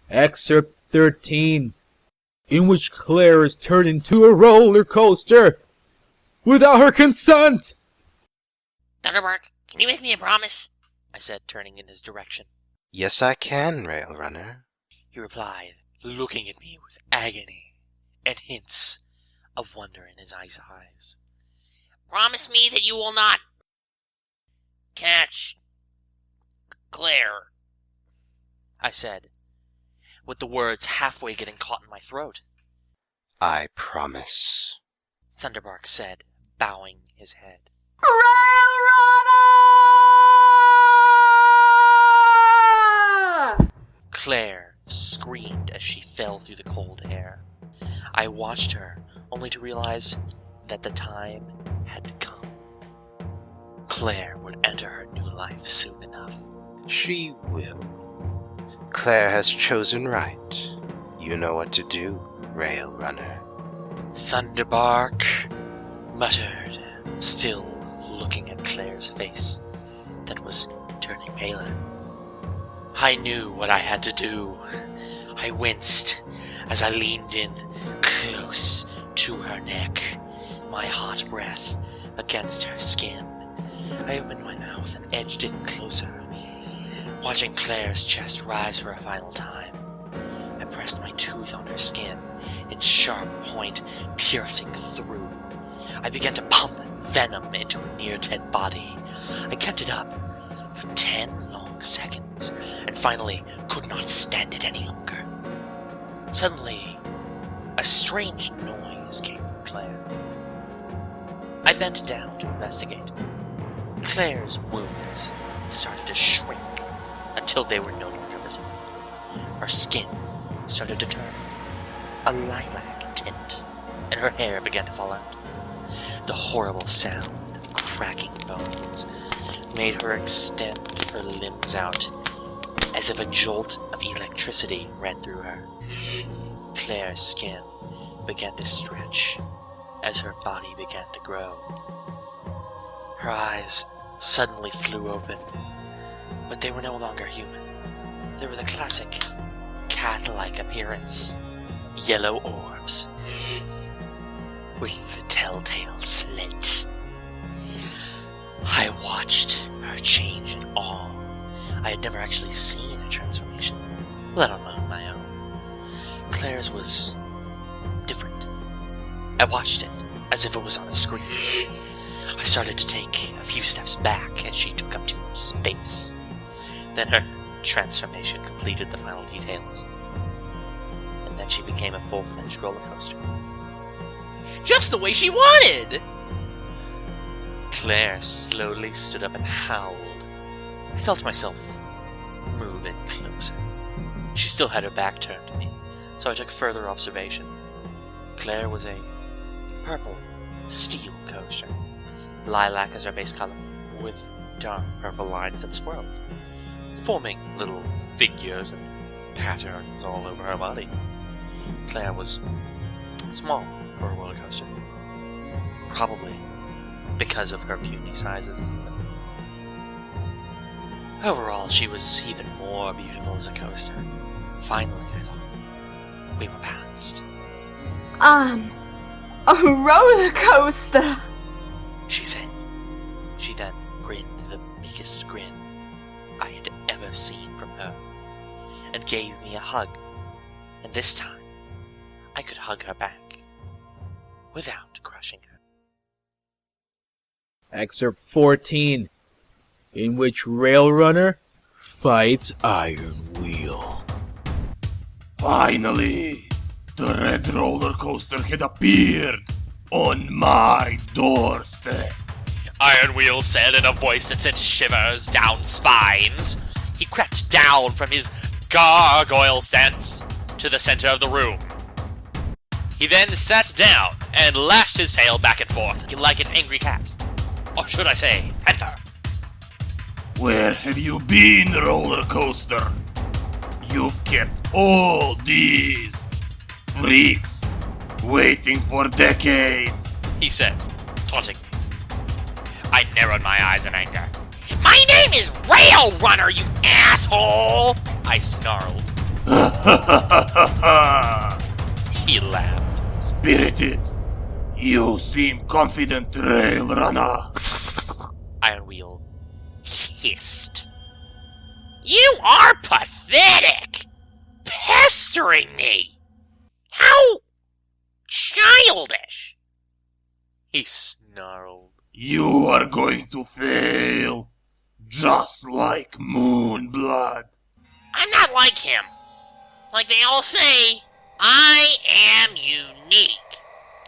Excerpt 13, in which Clare is turned into a roller coaster without her consent. Thunderbark, can you make me a promise? I said, turning in his direction. Yes, I can, Railrunner. He replied, looking at me with agony and hints of wonder in his eyes. Promise me that you will not catch Clare, I said, with the words halfway getting caught in my throat. I promise, Thunderbark said, bowing his head. Railrunner! Clare screamed as she fell through the cold air. I watched her, only to realize that the time had come. Clare would enter her new life soon enough. she will. Clare has chosen right. You know what to do, Railrunner. Thunderbark muttered, still looking at Clare's face that was turning paler. I knew what I had to do. I winced as I leaned in close to her neck, my hot breath against her skin. I opened my mouth and edged in closer, watching Clare's chest rise for a final time. I pressed my tooth on her skin, its sharp point piercing through. I began to pump venom into her near-dead body. I kept it up for 10 long seconds, and finally could not stand it any longer. Suddenly, a strange noise came from Clare. I bent down to investigate. Clare's wounds started to shrink until they were no longer visible. Her skin started to turn a lilac tint, and her hair began to fall out. The horrible sound of cracking bones made her extend her limbs out as if a jolt of electricity ran through her. Clare's skin began to stretch as her body began to grow. Her eyes suddenly flew open, but they were no longer human. They were the classic cat-like appearance, yellow orbs with the telltale slit. I watched her change in awe. I had never actually seen a transformation, let alone my own. Claire's was different. I watched it as if it was on a screen. I started to take a few steps back as she took up too much space. Then her transformation completed the final details. And then she became a full-fledged roller coaster. Just the way she wanted! Clare slowly stood up and howled. I felt myself move in closer. She still had her back turned to me, so I took further observation. Clare was a purple steel coaster, lilac as her base color, with dark purple lines that swirled, forming little figures and patterns all over her body. Clare was small for a roller coaster, probably because of her puny sizes. Overall, she was even more beautiful as a coaster. Finally, I thought, we were past. A roller coaster! She said. She then grinned the meekest grin I had ever seen from her, and gave me a hug. And this time, I could hug her back, without crushing her. Excerpt 14, in which Railrunner fights Ironwheel. Finally, the red roller coaster had appeared on my doorstep. Ironwheel said in a voice that sent shivers down spines. He crept down from his gargoyle sense to the center of the room. He then sat down and lashed his tail back and forth like an angry cat. Or should I say, panther. Where have you been, roller coaster? You've kept all these freaks waiting for decades, He said, taunting me. I narrowed my eyes in anger. My name is Railrunner, you asshole! I snarled. He laughed. Spirited, you seem confident, Railrunner. Ironwheel hissed. You are pathetic! Pestering me! How childish! He snarled. You are going to fail, just like Moonblood. I'm not like him. Like they all say, I am unique,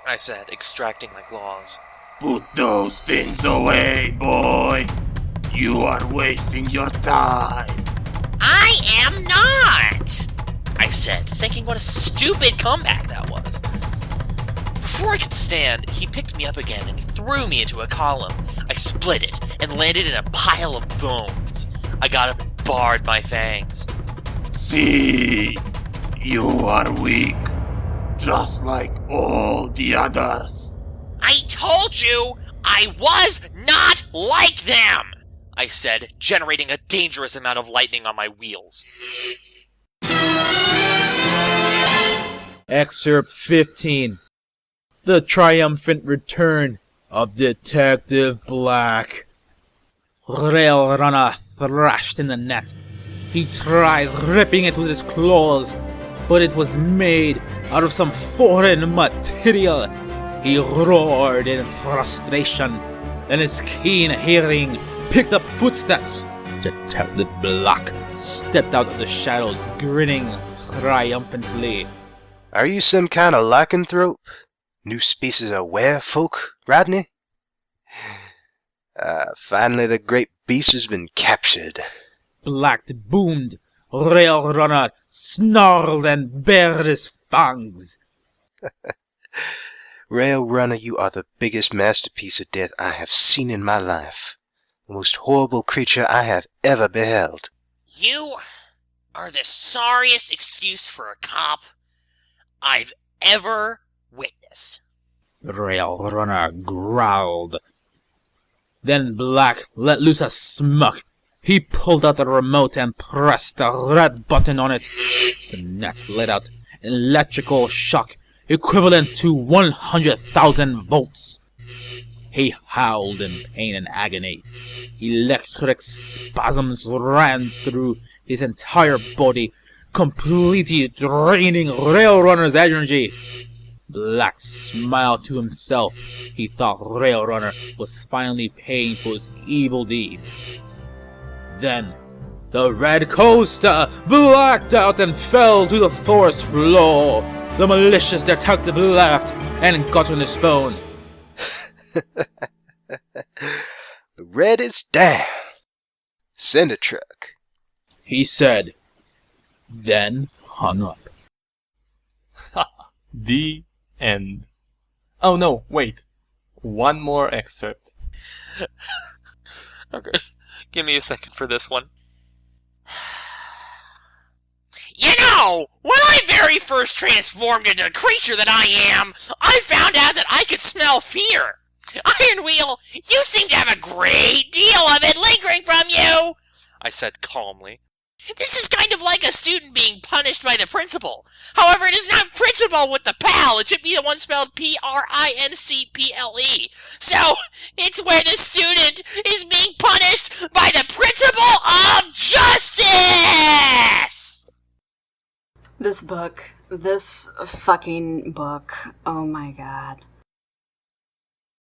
I said, extracting my claws. Put those things away, boy. You are wasting your time. I am not, I said, thinking what a stupid comeback that was. Before I could stand, he picked me up again and threw me into a column. I split it and landed in a pile of bones. I got up and bared my fangs. See, you are weak, just like all the others. I told you I was not like them, I said, generating a dangerous amount of lightning on my wheels. Excerpt 15. The triumphant return of Detective Black. Railrunner thrashed in the net. He tried ripping it with his claws, but it was made out of some foreign material. He roared in frustration, and his keen hearing picked up footsteps. Detective Black stepped out of the shadows, grinning triumphantly. Are you some kind of lycanthrope? New species of werefolk, Rodney? Finally the great beast has been captured. Black boomed. Railrunner snarled and bared his fangs. Railrunner, you are the biggest masterpiece of death I have seen in my life. The most horrible creature I have ever beheld. You are the sorriest excuse for a cop I've ever witnessed. Railrunner growled. Then Black let loose a smirk. He pulled out the remote and pressed the red button on it. The net let out an electrical shock equivalent to 100,000 volts. He howled in pain and agony. Electric spasms ran through his entire body, completely draining Railrunner's energy. Black smiled to himself. He thought Railrunner was finally paying for his evil deeds. Then, the red coaster blacked out and fell to the forest floor. The malicious detective laughed and got on his phone. The red is down. Send a truck. He said, then hung up. The end. Oh no, wait. One more excerpt. Okay, give me a second for this one. You know, when I very first transformed into the creature that I am, I found out that I could smell fear. Ironwheel, you seem to have a great deal of it lingering from you, I said calmly. This is kind of like a student being punished by the principal. However, it is not principal with the PAL. It should be the one spelled P-R-I-N-C-P-L-E. So, it's where the student is being punished by the principal of justice! This fucking book, oh my god.